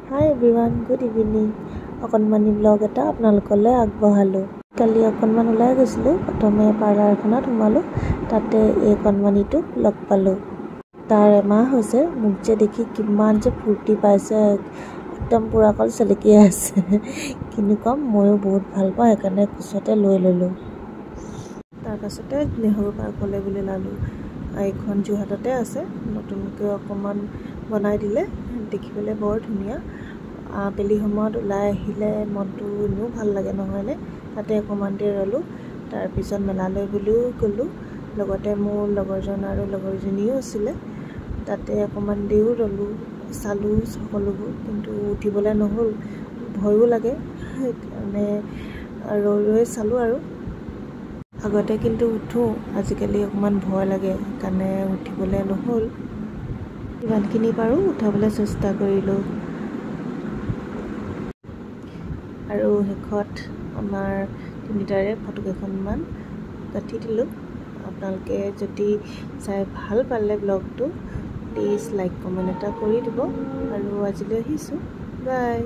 Hi everyone, good evening. অকণমানি blog এটা আপোনালোকলৈ আগবঢ়ালোঁ। কালি অকণমান ওলাই গৈছিলোঁ। প্ৰথমে পাৰ্লাৰ এখনত সোমালোঁ। তাতে এই অকণমানিটোক লগ পালোঁ। তাৰ এমাহ হৈছে। মোক যে দেখি কিমান যে ফূৰ্তি পাইছে, একদম পূৰা অকল চেলেকিয়াই আছে। কিনো ক'ম, ময়ো বহুত ভাল পাওঁ, সেইকাৰণে কোচতে লৈ ল'লোঁ। তাৰপাছতে নেহৰু পাৰ্কলৈ বুলি ওলালোঁ। এইখন যোৰহাটতে আছে, নতুনকৈ অকণমান বনাই দিলে, দেখিবলৈ বৰ ধুনীয়া। আবেলি সময়ত ওলাই আহিলে মনটো এনেও ভাল লাগে নহয়নে? তাতে অকণমান দেৰি ৰ'লোঁ। তাৰপিছত মেলালৈ বুলিও গ'লোঁ। লগতে মোৰ লগৰজন আৰু লগৰজনীও আছিলে। তাতে অকণমান দেৰিও ৰ'লোঁ, চালোঁ সকলোবোৰ, কিন্তু উঠিবলৈ নহ'ল, ভয়ো লাগে, সেইকাৰণে ৰৈ চালোঁ আৰু। আগতে কিন্তু উঠোঁ, আজিকালি অকণমান ভয় লাগে, সেইকাৰণে উঠিবলৈ নহ'ল। যিমানখিনি পাৰোঁ উঠাবলৈ চেষ্টা কৰিলোঁ। আৰু শেষত আমাৰ তিনিটাৰে ফটো কেইখনমান গাঁঠি দিলোঁ। আপোনালোকে যদি চাই ভাল পালে ব্লগটো, প্লিজ লাইক কমেণ্ট এটা কৰি দিব। আৰু আজিলৈ আহিছোঁ, বাই।